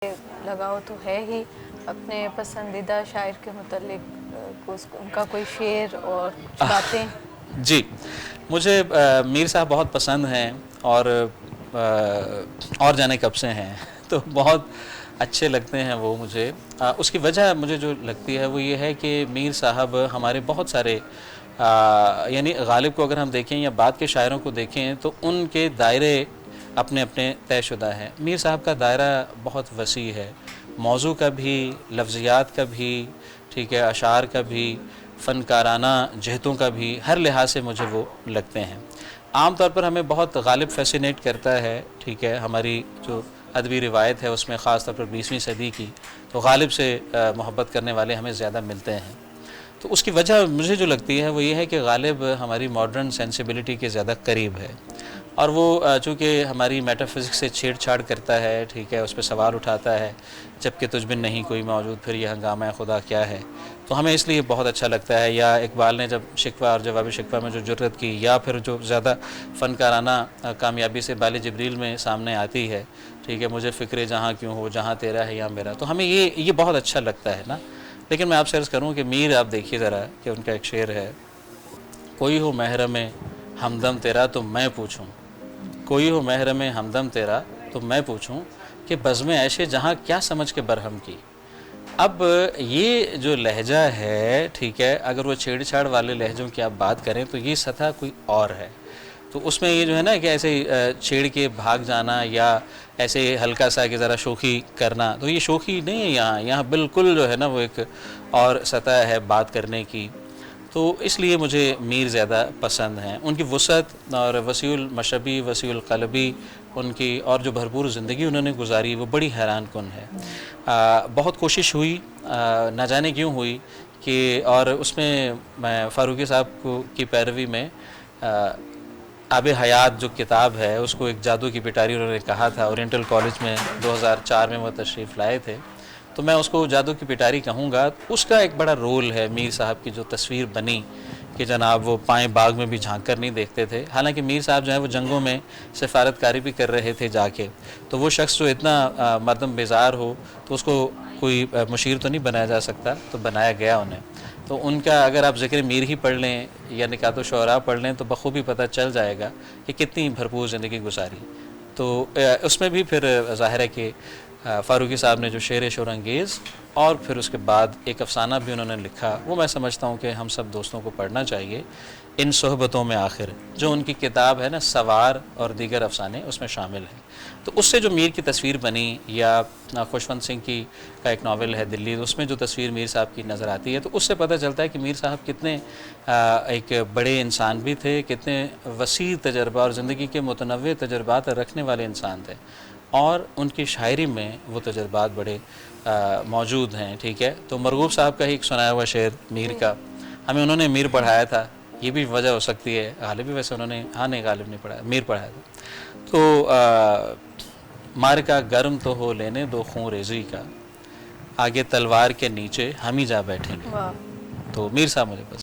لگاؤ تو ہے ہی اپنے پسندیدہ شاعر کے متعلق ان کا کوئی شعر اور کچھ باتیں؟ جی، مجھے میر صاحب بہت پسند ہیں اور جانے کب سے ہیں تو بہت اچھے لگتے ہیں وہ مجھے۔ اس کی وجہ مجھے جو لگتی ہے وہ یہ ہے کہ میر صاحب ہمارے بہت سارے یعنی غالب کو اگر ہم دیکھیں یا بعد کے شاعروں کو دیکھیں تو ان کے دائرے اپنے اپنے طے شدہ ہیں۔ میر صاحب کا دائرہ بہت وسیع ہے، موضوع کا بھی، لفظیات کا بھی، ٹھیک ہے، اشعار کا بھی، فنکارانہ جہتوں کا بھی، ہر لحاظ سے مجھے وہ لگتے ہیں۔ عام طور پر ہمیں بہت غالب فیسینیٹ کرتا ہے، ٹھیک ہے، ہماری جو ادبی روایت ہے اس میں خاص طور پر 20ویں صدی کی، تو غالب سے محبت کرنے والے ہمیں زیادہ ملتے ہیں۔ تو اس کی وجہ مجھے جو لگتی ہے وہ یہ ہے کہ غالب ہماری ماڈرن سینسیبلٹی کے زیادہ قریب ہے، اور وہ چونکہ ہماری میٹا فزکس سے چھیڑ چھاڑ کرتا ہے، ٹھیک ہے، اس پہ سوال اٹھاتا ہے، جب کہ تجھ بن نہیں کوئی موجود پھر یہ ہنگامہ خدا کیا ہے، تو ہمیں اس لیے بہت اچھا لگتا ہے۔ یا اقبال نے جب شکوہ اور جواب شکوہ میں جو جرأت کی، یا پھر جو زیادہ فنکارانہ کامیابی سے بال جبریل میں سامنے آتی ہے، ٹھیک ہے، مجھے فکر جہاں کیوں ہو جہاں تیرا ہے یا میرا، تو ہمیں یہ بہت اچھا لگتا ہے نا۔ لیکن میں آپ سے عرض کروں کہ میر آپ دیکھیے ذرا کہ ان کا ایک شعر ہے، کوئی ہو محرم ہمدم تیرا تو میں پوچھوں، کوئی ہو محرم ہمدم تیرا تو میں پوچھوں، کہ بزم عیش جہاں کیا سمجھ کے برہم کی۔ اب یہ جو لہجہ ہے، ٹھیک ہے، اگر وہ چھیڑ چھاڑ والے لہجوں کی آپ بات کریں تو یہ سطح کوئی اور ہے۔ تو اس میں یہ جو ہے نا کہ ایسے چھیڑ کے بھاگ جانا یا ایسے ہلکا سا کہ ذرا شوخی کرنا، تو یہ شوخی نہیں ہے، یہاں بالکل جو ہے نا وہ ایک اور سطح ہے بات کرنے کی۔ تو اس لیے مجھے میر زیادہ پسند ہیں، ان کی وسعت اور وسیع المشربی وسیع القلبی، ان کی اور جو بھرپور زندگی انہوں نے گزاری وہ بڑی حیران کن ہے۔ بہت کوشش ہوئی، نہ جانے کیوں ہوئی، کہ اور اس میں فاروقی صاحب کی پیروی میں آب حیات جو کتاب ہے اس کو ایک جادو کی پٹاری انہوں نے کہا تھا، اورینٹل کالج میں 2004 میں وہ تشریف لائے تھے، تو میں اس کو جادو کی پٹاری کہوں گا۔ اس کا ایک بڑا رول ہے میر صاحب کی جو تصویر بنی کہ جناب وہ پائیں باغ میں بھی جھانک کر نہیں دیکھتے تھے، حالانکہ میر صاحب جو ہے وہ جنگوں میں سفارت کاری بھی کر رہے تھے جا کے، تو وہ شخص جو اتنا مردم بیزار ہو تو اس کو کوئی مشیر تو نہیں بنایا جا سکتا، تو بنایا گیا انہیں۔ تو ان کا اگر آپ ذکر میر ہی پڑھ لیں یا نکات الشعراء پڑھ لیں تو بخوبی پتہ چل جائے گا کہ کتنی بھرپور زندگی گزاری۔ تو اس میں بھی پھر ظاہر ہے کہ فاروقی صاحب نے جو شعر شور انگیز اور پھر اس کے بعد ایک افسانہ بھی انہوں نے لکھا، وہ میں سمجھتا ہوں کہ ہم سب دوستوں کو پڑھنا چاہیے، ان صحبتوں میں آخر، جو ان کی کتاب ہے نا سوار اور دیگر افسانے، اس میں شامل ہے۔ تو اس سے جو میر کی تصویر بنی، یا خوشونت سنگھ کی کا ایک ناول ہے دلی، اس میں جو تصویر میر صاحب کی نظر آتی ہے، تو اس سے پتہ چلتا ہے کہ میر صاحب کتنے ایک بڑے انسان بھی تھے، کتنے وسیع تجربہ اور زندگی کے متنوع تجربات رکھنے والے انسان تھے، اور ان کی شاعری میں وہ تجربات بڑے موجود ہیں، ٹھیک ہے۔ تو مرغوب صاحب کا ہی ایک سنایا ہوا شعر میر کا، ہمیں انہوں نے میر پڑھایا تھا، یہ بھی وجہ ہو سکتی ہے، غالب بھی ویسے انہوں نے، ہاں نہیں غالب نہیں پڑھایا، میر پڑھایا تھا۔ تو مار کا گرم تو ہو لینے دو خون ریزی کا، آگے تلوار کے نیچے ہم ہی جا بیٹھیں گے۔ واہ! تو میر صاحب مجھے پسند